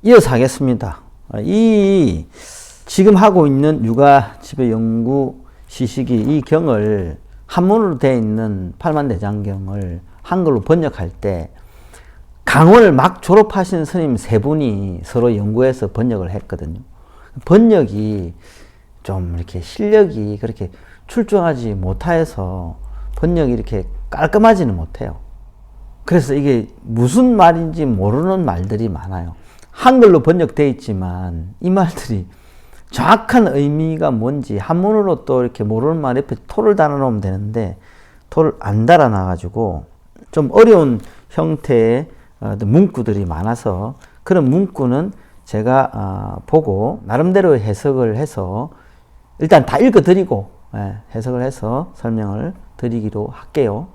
이어서 하겠습니다. 이 지금 하고 있는 육아지배 연구 시식이 이 경을 한문으로 되어 있는 팔만대장경을 한글로 번역할 때 강원을 막 졸업하신 스님 세 분이 서로 연구해서 번역을 했거든요. 번역이 좀 이렇게 실력이 그렇게 출중하지 못해서 번역이 이렇게 깔끔하지는 못해요. 그래서 이게 무슨 말인지 모르는 말들이 많아요. 한글로 번역되어 있지만 이 말들이 정확한 의미가 뭔지 한문으로 또 이렇게 모르는 말 옆에 토를 달아놓으면 되는데 토를 안 달아놔가지고 좀 어려운 형태의 문구들이 많아서 그런 문구는 제가 보고 나름대로 해석을 해서 일단 다 읽어드리고 해석을 해서 설명을 드리기로 할게요.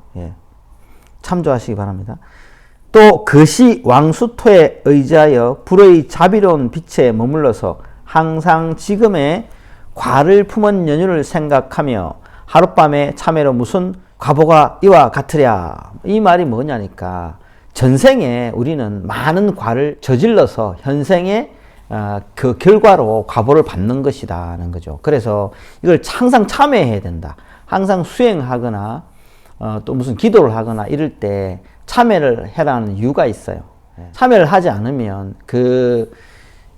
참조하시기 바랍니다. 또 그시 왕수토에 의지하여 불의 자비로운 빛에 머물러서 항상 지금의 과를 품은 연유를 생각하며 하룻밤에 참회로 무슨 과보가 이와 같으랴. 이 말이 뭐냐니까 전생에 우리는 많은 과를 저질러서 현생에 그 결과로 과보를 받는 것이다는 거죠. 그래서 이걸 항상 참회해야 된다. 항상 수행하거나 또 무슨 기도를 하거나 이럴 때 참회를 해라는 이유가 있어요. 참회를 하지 않으면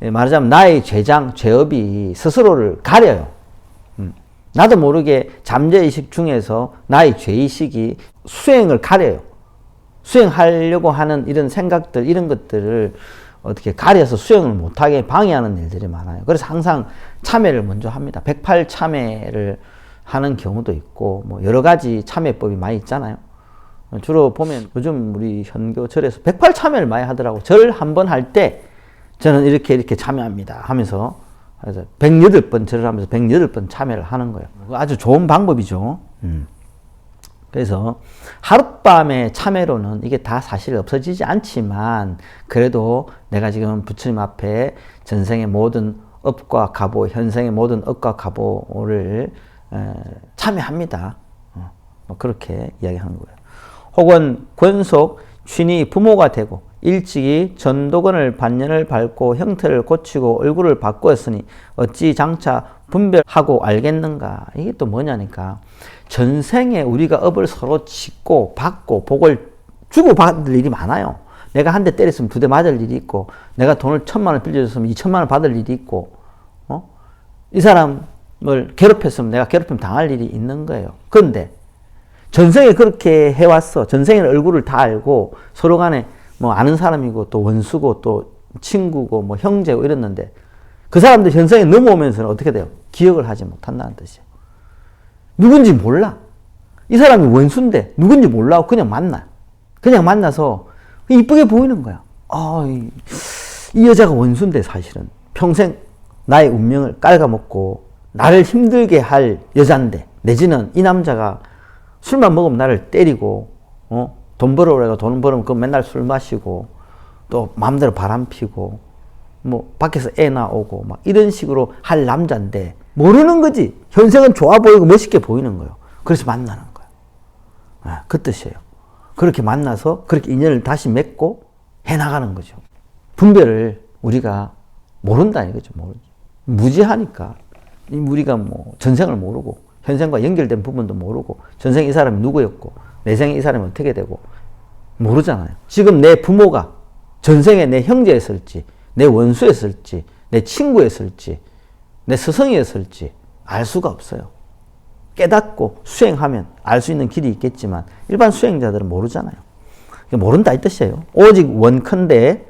말하자면 나의 죄업이 스스로를 가려요. 나도 모르게 잠재의식 중에서 나의 죄의식이 수행을 가려요. 수행하려고 하는 이런 생각들, 이런 것들을 어떻게 가려서 수행을 못하게 방해하는 일들이 많아요. 그래서 항상 참회를 먼저 합니다. 108참회를 하는 경우도 있고, 뭐 여러 가지 참회법이 많이 있잖아요. 주로 보면 요즘 우리 현교절에서 108참회를 많이 하더라고. 절 한 번 할 때 저는 이렇게 참여합니다 하면서 108번 절을 하면서 108번 참여를 하는 거예요. 아주 좋은 방법이죠. 그래서 하룻밤의 참여로는 이게 다 사실 없어지지 않지만 그래도 내가 지금 부처님 앞에 전생의 모든 업과 가보, 현생의 모든 업과 가보를 참여합니다. 뭐 그렇게 이야기하는 거예요. 혹은 권속 춘이 부모가 되고 일찍이 전도건을 반년을 밟고 형태를 고치고 얼굴을 바꾸었으니 어찌 장차 분별하고 알겠는가. 이게 또 뭐냐니까 전생에 우리가 업을 서로 짓고 받고 복을 주고받을 일이 많아요. 내가 한 대 때렸으면 2대 맞을 일이 있고 내가 돈을 1,000만 원 빌려줬으면 2,000만 원 받을 일이 있고 이 사람을 괴롭혔으면 내가 괴롭힘 당할 일이 있는 거예요. 그런데 전생에 그렇게 해왔어. 전생에 얼굴을 다 알고 서로 간에 뭐 아는 사람이고 또 원수고 또 친구고 뭐 형제고 이랬는데 그 사람들 현생에 넘어오면서는 어떻게 돼요? 기억을 하지 못한다는 뜻이에요. 누군지 몰라. 이 사람이 원수인데 누군지 몰라고 그냥 만나. 그냥 만나서 이쁘게 보이는 거야. 이 여자가 원수인데 사실은 평생 나의 운명을 깔아먹고 나를 힘들게 할 여잔데 내지는 이 남자가 술만 먹으면 나를 때리고 돈 벌어오라고 돈 벌으면 그 맨날 술 마시고 또 마음대로 바람 피고 뭐 밖에서 애 나오고 막 이런 식으로 할 남자인데 모르는 거지. 현생은 좋아 보이고 멋있게 보이는 거예요. 그래서 만나는 거예요. 그 뜻이에요. 그렇게 만나서 그렇게 인연을 다시 맺고 해나가는 거죠. 분별을 우리가 모른다 이거죠. 무지하니까 우리가 뭐 전생을 모르고 현생과 연결된 부분도 모르고 전생 이 사람이 누구였고 내생에 이 사람이 어떻게 되고 모르잖아요. 지금 내 부모가 전생에 내 형제였을지 내 원수였을지 내 친구였을지 내 스승이었을지 알 수가 없어요. 깨닫고 수행하면 알 수 있는 길이 있겠지만 일반 수행자들은 모르잖아요. 모른다 이 뜻이에요. 오직 원컨대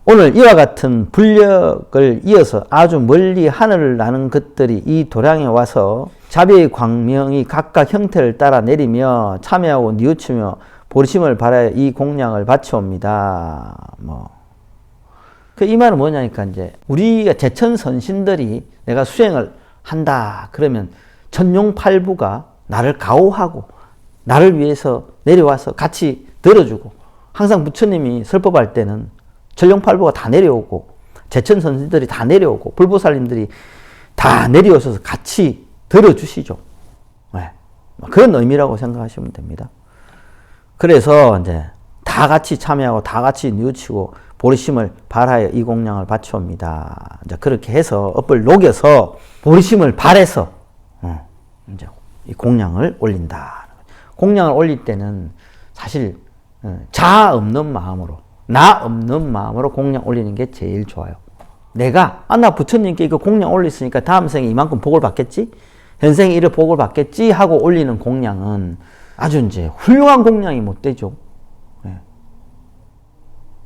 오늘 이와 같은 불력을 이어서 아주 멀리 하늘을 나는 것들이 이 도량에 와서 자비의 광명이 각각 형태를 따라 내리며 참여하고 뉘우치며 보리심을 바라여 이 공양을 바치옵니다. 이 말은 뭐냐니까 이제 우리가 제천선신들이 내가 수행을 한다 그러면 천룡팔부가 나를 가호하고 나를 위해서 내려와서 같이 들어주고 항상 부처님이 설법할 때는 천룡팔부가 다 내려오고 제천선신들이 다 내려오고 불보살님들이 다 내려오셔서 같이 들어주시죠. 그런 의미라고 생각하시면 됩니다. 그래서 이제 다 같이 참여하고 다 같이 뉘우치고 보리심을 발하여 이 공양을 바치옵니다. 이제 그렇게 해서 업을 녹여서 보리심을 발해서 이제 이 공양을 올린다. 공양을 올릴 때는 사실 자아 없는 마음으로, 나 없는 마음으로 공양 올리는 게 제일 좋아요. 내가 나 부처님께 이거 공양 올렸으니까 다음 생에 이만큼 복을 받겠지? 현생에 이를 복을 받겠지? 하고 올리는 공양은 아주 이제 훌륭한 공양이 못 되죠.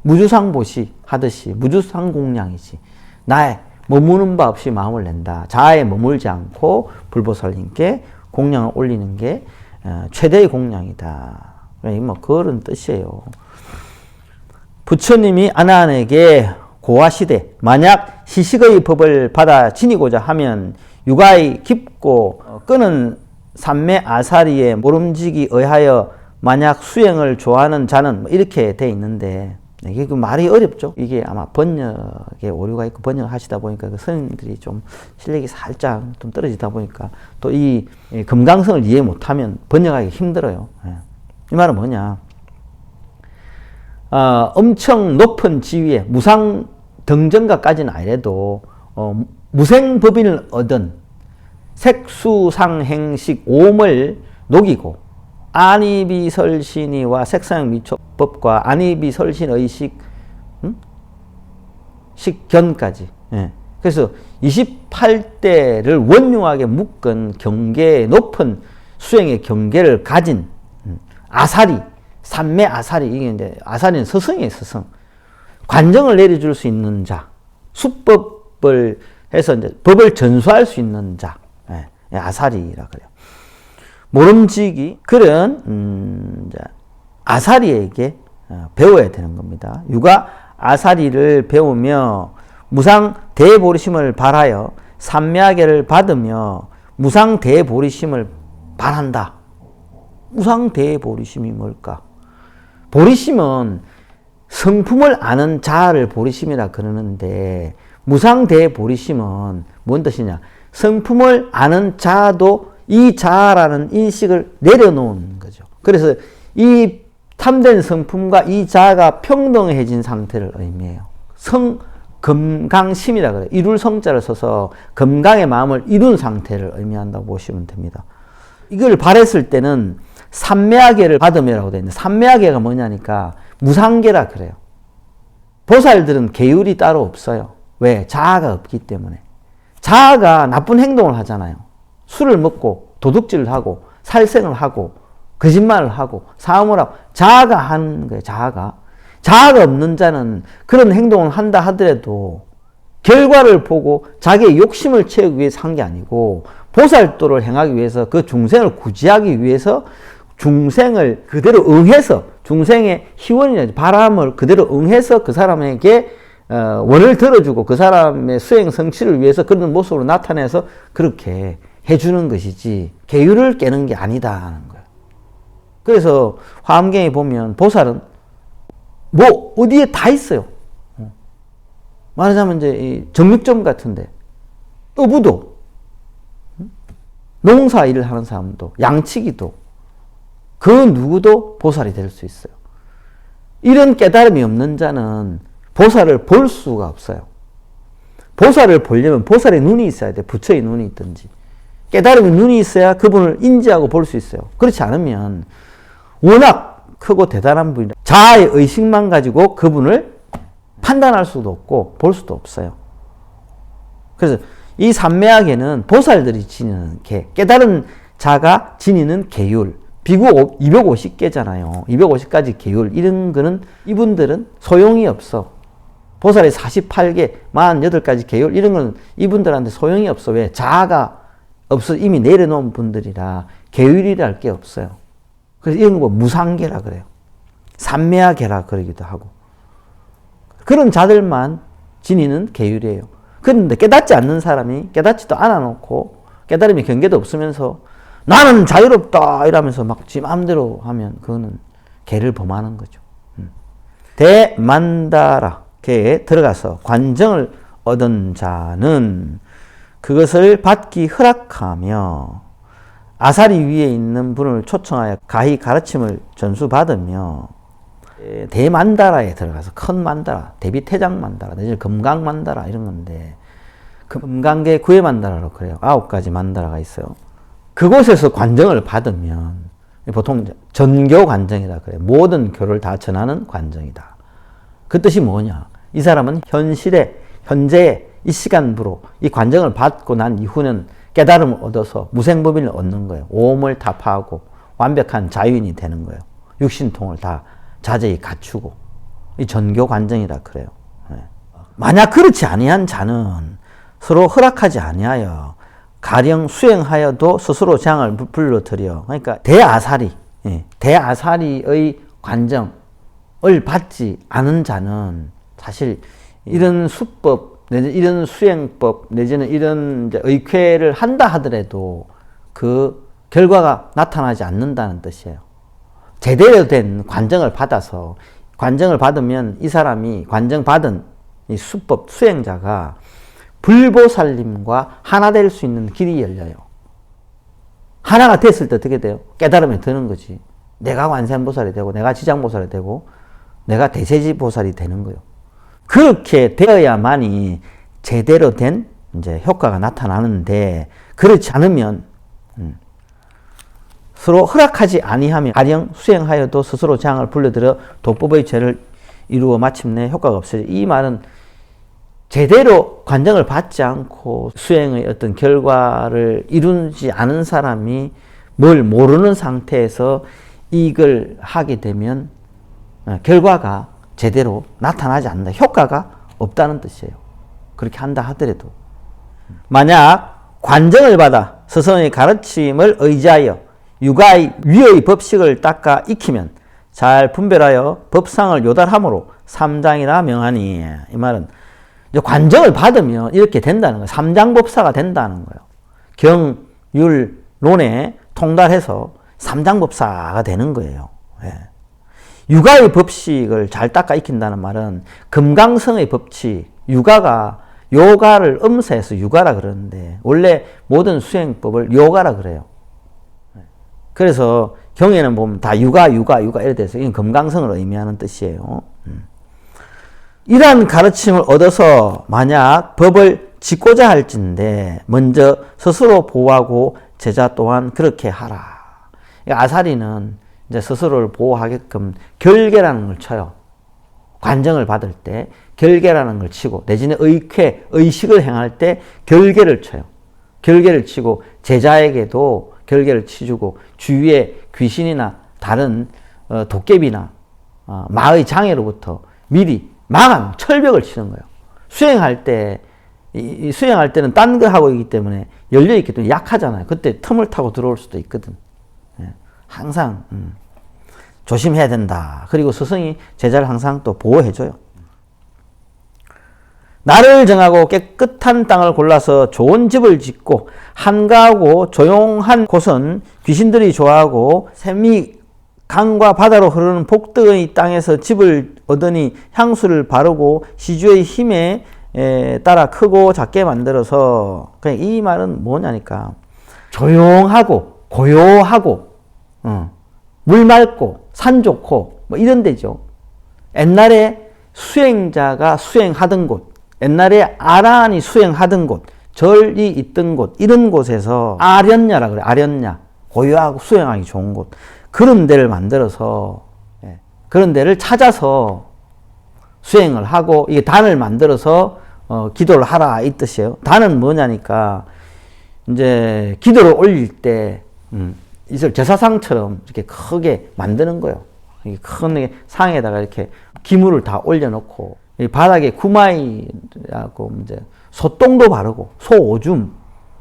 무주상보시 하듯이 무주상 공양이지. 나의 머무는 바 없이 마음을 낸다. 자아에 머물지 않고 불보살님께 공양을 올리는 게 최대의 공양이다. 뭐 그런 뜻이에요. 부처님이 아나한에게 고아시대 만약 시식의 법을 받아 지니고자 하면 육아의 깊고 끄는 삼매 아사리에 모름지기 의하여 만약 수행을 좋아하는 자는 이렇게 돼 있는데 이게 그 말이 어렵죠. 이게 아마 번역에 오류가 있고 번역하시다 보니까 그 선생님들이 좀 실력이 살짝 좀 떨어지다 보니까 또 이 금강성을 이해 못하면 번역하기 힘들어요. 이 말은 뭐냐? 엄청 높은 지위에 무상 등정가까지는 아니래도 무생법인을 얻은 색수상행식 오음을 녹이고 안이비설신이와 색상미초법과 안이비설신의 식견까지. 그래서 28대를 원흉하게 묶은 경계의 높은 수행의 경계를 가진 아사리, 삼매 아사리, 이게 이제 아사리는 스승이에요, 스승. 관정을 내려줄 수 있는 자, 수법을 해서 이제 법을 전수할 수 있는 자, 아사리라 그래요. 모름지기 그런 아사리에게 배워야 되는 겁니다. 육아 아사리를 배우며 무상 대보리심을 발하여 삼매하게를 받으며 무상 대보리심을 발한다. 무상 대보리심이 뭘까? 보리심은 성품을 아는 자아를 보리심이라 그러는데 무상 대보리심은 뭔 뜻이냐? 성품을 아는 자아도 이 자아라는 인식을 내려놓은 거죠. 그래서 이 탐된 성품과 이 자아가 평등해진 상태를 의미해요. 금강심이라 그래요. 이룰 성자를 써서 금강의 마음을 이룬 상태를 의미한다고 보시면 됩니다. 이걸 바랬을 때는 삼매하계를 받으며라고 되어 있는데 삼매하계가 뭐냐니까 무상계라 그래요. 보살들은 계율이 따로 없어요. 왜? 자아가 없기 때문에. 자아가 나쁜 행동을 하잖아요. 술을 먹고 도둑질을 하고 살생을 하고 거짓말을 하고 사음을 하고 자아가 하는 거예요. 자아가 없는 자는 그런 행동을 한다 하더라도 결과를 보고 자기의 욕심을 채우기 위해서 한 게 아니고 보살도를 행하기 위해서 그 중생을 구제하기 위해서 중생을 그대로 응해서 중생의 희원이나 바람을 그대로 응해서 그 사람에게 원을 들어주고 그 사람의 수행 성취를 위해서 그런 모습으로 나타내서 그렇게 해주는 것이지 계율을 깨는 게 아니다 하는 거예요. 그래서 화엄경에 보면 보살은 뭐 어디에 다 있어요. 말하자면 이제 이 정육점 같은데 어부도 농사 일을 하는 사람도 양치기도 그 누구도 보살이 될 수 있어요. 이런 깨달음이 없는 자는 보살을 볼 수가 없어요. 보살을 보려면 보살의 눈이 있어야 돼. 부처의 눈이 있든지. 깨달음의 눈이 있어야 그분을 인지하고 볼 수 있어요. 그렇지 않으면 워낙 크고 대단한 분이라 자아의 의식만 가지고 그분을 판단할 수도 없고 볼 수도 없어요. 그래서 이 삼매하계는 보살들이 지니는 계, 깨달은 자가 지니는 계율, 비구 250개잖아요. 250가지 계율, 이런 거는 이분들은 소용이 없어. 보살의 48개, 48가지 계율, 이런 거는 이분들한테 소용이 없어. 왜? 자아가 없어. 이미 내려놓은 분들이라 계율이랄 게 없어요. 그래서 이런 거 무상계라 그래요. 삼매하계라 그러기도 하고. 그런 자들만 지니는 계율이에요. 그런데 깨닫지 않는 사람이 깨닫지도 않아 놓고 깨달음이 경계도 없으면서 나는 자유롭다 이러면서 막 지 마음대로 하면 그거는 계를 범하는 거죠. 대만다라계에 들어가서 관정을 얻은 자는 그것을 받기 허락하며 아사리 위에 있는 분을 초청하여 가히 가르침을 전수받으며 대만다라에 들어가서 큰 만다라, 대비태장 만다라, 내지 금강 만다라 이런 건데 금강계 구해 만다라로 그래요. 9가지 만다라가 있어요. 그곳에서 관정을 받으면 보통 전교 관정이라 그래요. 모든 교를 다 전하는 관정이다. 그 뜻이 뭐냐? 이 사람은 현재의 이 시간부로 이 관정을 받고 난 이후는 깨달음을 얻어서 무생법인을 얻는 거예요. 오음을 다 파하고 완벽한 자유인이 되는 거예요. 육신통을 다 자제히 갖추고 이 전교 관정이라 그래요. 만약 그렇지 아니한 자는 서로 허락하지 아니하여 가령 수행하여도 스스로 재앙을 불러들여. 그러니까 대아사리의 관정을 받지 않은 자는 사실 이런 수법, 이런 수행법, 내지는 이런 의쾌를 한다 하더라도 그 결과가 나타나지 않는다는 뜻이에요. 제대로 된 관정을 받아서, 관정을 받으면 이 사람이 관정받은 이 수법, 수행자가 불보살님과 하나 될 수 있는 길이 열려요. 하나가 됐을 때 어떻게 돼요? 깨달음에 드는 거지. 내가 관세음보살이 되고, 내가 지장보살이 되고, 내가 대세지보살이 되는 거예요. 그렇게 되어야만이 제대로 된 이제 효과가 나타나는데, 그렇지 않으면 서로 허락하지 아니하며 가령 수행하여도 스스로 재앙을 불러들여 도법의 죄를 이루어 마침내 효과가 없어져. 이 말은 제대로 관정을 받지 않고 수행의 어떤 결과를 이루지 않은 사람이 뭘 모르는 상태에서 이걸 하게 되면 결과가 제대로 나타나지 않는다. 효과가 없다는 뜻이에요. 그렇게 한다 하더라도. 만약 관정을 받아 스승의 가르침을 의지하여 육아의 위의 법식을 닦아 익히면 잘 분별하여 법상을 요달함으로 삼장이라 명하니. 이 말은 관정을 받으면 이렇게 된다는 거예요. 삼장법사가 된다는 거예요. 경, 율, 논에 통달해서 삼장법사가 되는 거예요. 예. 육아의 법칙을 잘 닦아 익힌다는 말은 금강성의 법칙, 요가를 음사해서 육아라 그러는데 원래 모든 수행법을 요가라 그래요. 그래서 경에는 보면 다 육아 이래 돼서 이건 금강성을 의미하는 뜻이에요. 이러한 가르침을 얻어서 만약 법을 짓고자 할진데 먼저 스스로 보호하고 제자 또한 그렇게 하라. 아사리는 이제 스스로를 보호하게끔 결계라는 걸 쳐요. 관정을 받을 때 결계라는 걸 치고 내지는 의식을 행할 때 결계를 쳐요. 결계를 치고 제자에게도 결계를 치주고 주위에 귀신이나 다른 도깨비나 마의 장애로부터 미리 망한 철벽을 치는 거예요. 수행할 때는 딴 거 하고 있기 때문에 열려있기 때문에 약하잖아요. 그때 틈을 타고 들어올 수도 있거든. 항상 조심해야 된다. 그리고 스승이 제자를 항상 또 보호해줘요. 날을 정하고 깨끗한 땅을 골라서 좋은 집을 짓고 한가하고 조용한 곳은 귀신들이 좋아하고 샘이 강과 바다로 흐르는 복덕의 땅에서 집을 얻으니 향수를 바르고 시주의 힘에 따라 크고 작게 만들어서. 그냥 이 말은 뭐냐니까 조용하고 고요하고 물 맑고 산 좋고 뭐 이런 데죠. 옛날에 수행자가 수행하던 곳, 옛날에 아라한이 수행하던 곳, 절이 있던 곳, 이런 곳에서 아련냐라 그래. 아련냐, 고요하고 수행하기 좋은 곳, 그런 데를 만들어서 그런 데를 찾아서 수행을 하고 이게 단을 만들어서 기도를 하라 이 뜻이에요. 단은 뭐냐니까 이제 기도를 올릴 때 이걸 제사상처럼 이렇게 크게 만드는 거예요. 큰 상에다가 이렇게 기물을 다 올려놓고 바닥에 구마이라고 이제 소똥도 바르고 소오줌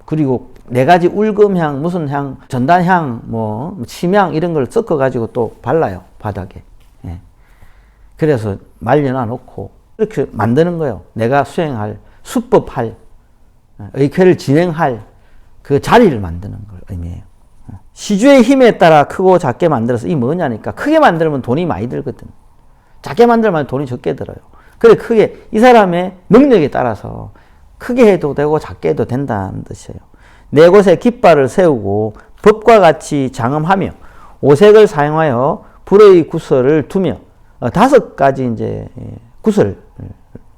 그리고 4가지 울금향, 무슨 향, 전단향, 뭐 침향 이런 걸 섞어 가지고 또 발라요 바닥에. 예. 그래서 말려놔 놓고 이렇게 만드는 거예요. 내가 수행할 수법할 의쾌를 진행할 그 자리를 만드는 걸 의미해요. 시주의 힘에 따라 크고 작게 만들어서 이 뭐냐니까 크게 만들면 돈이 많이 들거든. 작게 만들면 돈이 적게 들어요. 그래 크게 이 사람의 능력에 따라서 크게 해도 되고 작게 해도 된다는 뜻이에요. 네 곳에 깃발을 세우고 법과 같이 장엄하며 오색을 사용하여 불의 구설을 두며 다섯 가지 이제 구슬,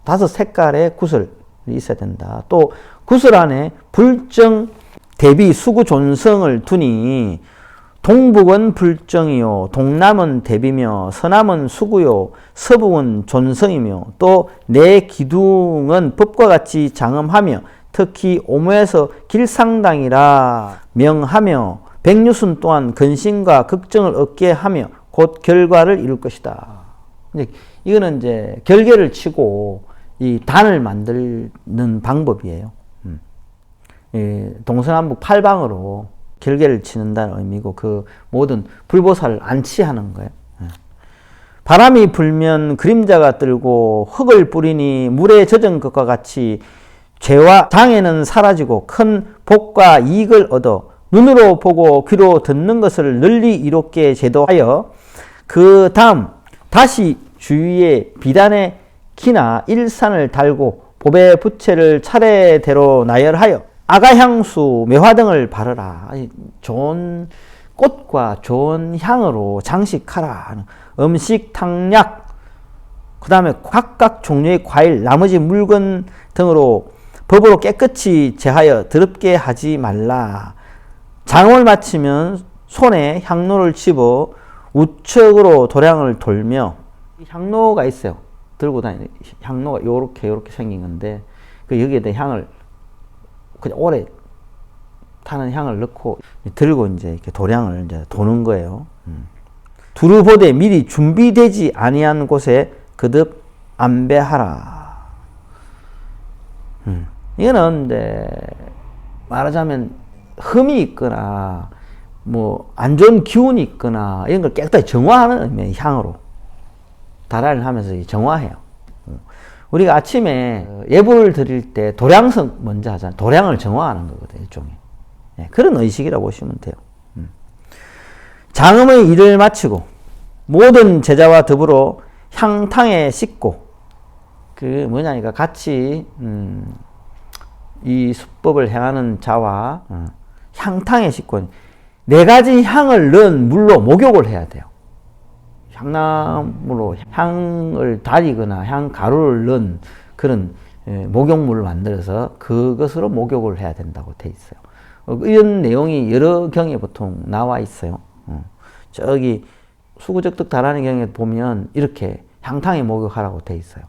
다섯 색깔의 구슬이 있어야 된다. 또 구슬 안에 불정, 대비, 수구, 존성을 두니 동북은 불정이요, 동남은 대비며, 서남은 수구요, 서북은 존성이며, 또 내 기둥은 법과 같이 장엄하며, 특히 오모에서 길상당이라 명하며, 백류순 또한 근심과 걱정을 얻게 하며, 곧 결과를 이룰 것이다. 이거는 이제 결계를 치고 이 단을 만드는 방법이에요. 동서남북 팔방으로 결계를 치는다는 의미고, 그 모든 불보살을 안치하는 거예요. 바람이 불면 그림자가 들고 흙을 뿌리니 물에 젖은 것과 같이 죄와 장애는 사라지고 큰 복과 이익을 얻어 눈으로 보고 귀로 듣는 것을 널리 이롭게 제도하여, 그 다음 다시 주위에 비단의 키나 일산을 달고 보배 부채를 차례대로 나열하여 아가향수, 매화 등을 바르라. 좋은 꽃과 좋은 향으로 장식하라. 음식, 탕약, 그 다음에 각각 종류의 과일, 나머지 물건 등으로 법으로 깨끗이 제하여 더럽게 하지 말라. 장을 마치면 손에 향로를 집어 우측으로 도량을 돌며, 향로가 있어요. 들고 다니는 향로가 요렇게 생긴 건데, 여기에다 향을 그냥 오래 타는 향을 넣고 들고 이제 이렇게 도량을 이제 도는 거예요. 두루 보되 미리 준비되지 아니한 곳에 거듭 안배하라. 이거는 이제 말하자면 흠이 있거나 뭐 안 좋은 기운이 있거나 이런 걸 깨끗하게 정화하는 의미의 향으로 달아를 하면서 정화해요. 우리가 아침에 예불을 드릴 때 도량성 먼저 하잖아요. 도량을 정화하는 거거든요. 일종의. 그런 의식이라고 보시면 돼요. 장음의 일을 마치고 모든 제자와 더불어 향탕에 씻고, 그 뭐냐니까 같이 이 수법을 행하는 자와 향탕에 씻고 네 가지 향을 넣은 물로 목욕을 해야 돼요. 향나무로 향을 달이거나 향 가루를 넣은 그런 목욕물을 만들어서 그것으로 목욕을 해야 된다고 돼 있어요. 이런 내용이 여러 경에 보통 나와 있어요. 저기 수구적득 달하는 경에 보면 이렇게 향탕에 목욕하라고 돼 있어요.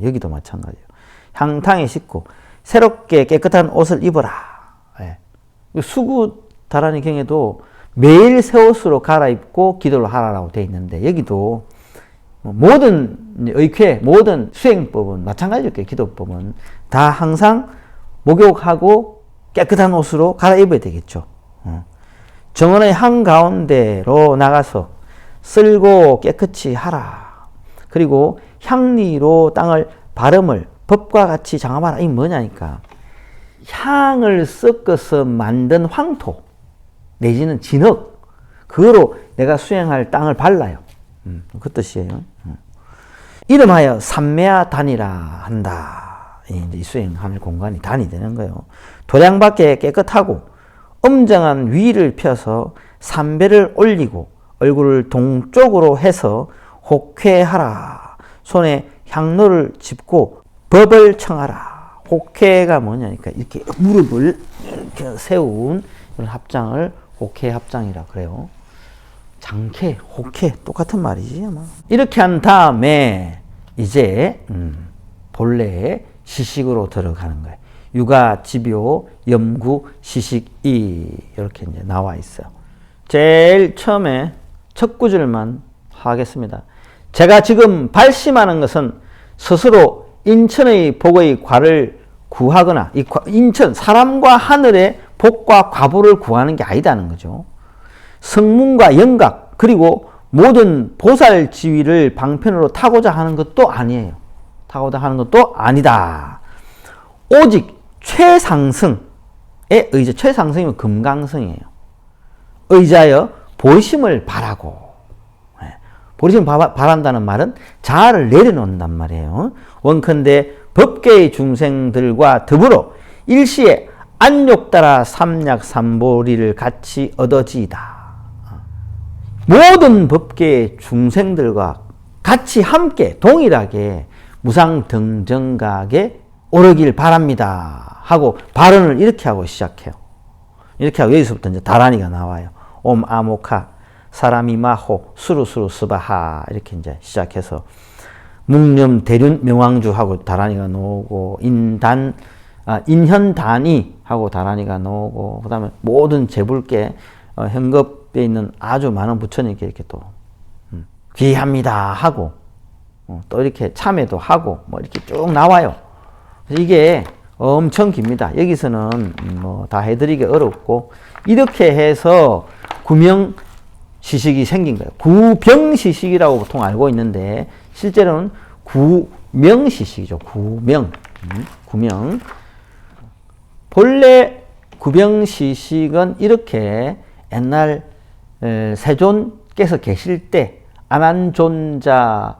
여기도 마찬가지예요. 향탕에 씻고 새롭게 깨끗한 옷을 입어라. 수구 달하는 경에도 매일 새 옷으로 갈아입고 기도를 하라고 되어 있는데, 여기도 모든 의쾌, 모든 수행법은 마찬가지일 거예요. 기도법은 다 항상 목욕하고 깨끗한 옷으로 갈아입어야 되겠죠. 정원의 한가운데로 나가서 쓸고 깨끗이 하라. 그리고 향리로 땅을 바름을 법과 같이 장함하라. 이게 뭐냐니까, 향을 섞어서 만든 황토 내지는 진흙, 그거로 내가 수행할 땅을 발라요. 그 뜻이에요. 이름하여 삼매야단이라 한다. 이 수행하는 공간이 단이 되는 거예요. 도량밖에 깨끗하고 엄정한 위를 펴서 삼배를 올리고 얼굴을 동쪽으로 해서 혹회하라. 손에 향로를 짚고 법을 청하라. 혹회가 뭐냐니까 이렇게 무릎을 이렇게 세운 그런 합장을 혹회 합장이라 그래요. 장쾌, 혹회 똑같은 말이지 아마. 이렇게 한 다음에 이제 본래의 시식으로 들어가는 거예요. 육아, 집요, 염구, 시식이 이렇게 이제 나와 있어요. 제일 처음에 첫 구절만 하겠습니다. 제가 지금 발심하는 것은 스스로 인천의 복의 과를 구하거나, 인천, 사람과 하늘의 복과 과부를 구하는 게 아니다는 거죠. 성문과 영각, 그리고 모든 보살 지위를 방편으로 타고자 하는 것도 아니에요. 타고자 하는 것도 아니다. 오직 최상승에 의자, 최상승이면 금강성이에요. 의자여 보심을 바라고. 보심을 바란다는 말은 자아를 내려놓는단 말이에요. 원컨대 법계의 중생들과 더불어 일시에 안욕 따라 삼약 삼보리를 같이 얻어지이다. 모든 법계의 중생들과 같이 함께 동일하게 무상등정각에 오르길 바랍니다 하고 발언을 이렇게 하고 시작해요. 이렇게 하고 여기서부터 이제 다란이가 나와요. 옴 아모카 사라미마호 수루수루 스바하 이렇게 이제 시작해서 묵념 대륜 명왕주 하고 다란이가 나오고 인현단이 하고 다란이가 나오고 그다음에 모든 재불계 현급에 있는 아주 많은 부처님께 이렇게 또 귀합니다 하고 또 이렇게 참회도 하고 뭐 이렇게 쭉 나와요. 이게 엄청 깁니다. 여기서는 뭐 다 해드리기 어렵고 이렇게 해서 구명시식이 생긴 거예요. 구병시식이라고 보통 알고 있는데 실제로는 구명시식이죠. 구명. 본래 구병시식은 이렇게 옛날 세존께서 계실 때 아난존자가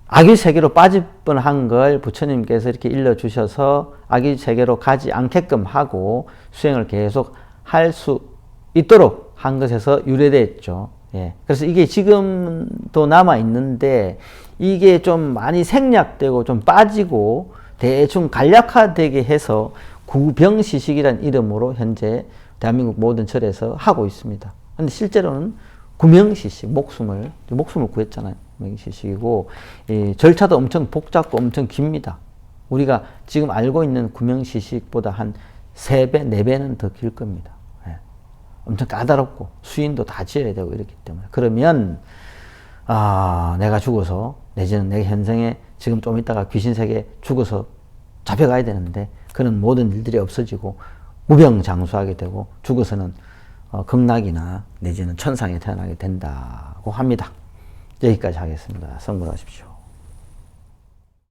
악의세계로 빠질 뻔한 걸 부처님께서 이렇게 일러주셔서 악의세계로 가지 않게끔 하고 수행을 계속 할 수 있도록 한 것에서 유래됐죠. 예. 그래서 이게 지금도 남아 있는데 이게 좀 많이 생략되고 좀 빠지고 대충 간략화되게 해서 구병시식이라는 이름으로 현재 대한민국 모든 절에서 하고 있습니다. 근데 실제로는 구명시식, 목숨을 구했잖아요. 구명시식이고, 절차도 엄청 복잡고 엄청 깁니다. 우리가 지금 알고 있는 구명시식보다 한 3배, 4배는 더 길 겁니다. 예. 엄청 까다롭고, 수인도 다 지어야 되고 이렇기 때문에. 그러면, 내가 죽어서, 내지는 내 현생에 지금 좀 있다가 귀신세계 죽어서 잡혀가야 되는데, 그런 모든 일들이 없어지고, 무병장수하게 되고, 죽어서는 극락이나 내지는 천상에 태어나게 된다고 합니다. 여기까지 하겠습니다. 성불하십시오.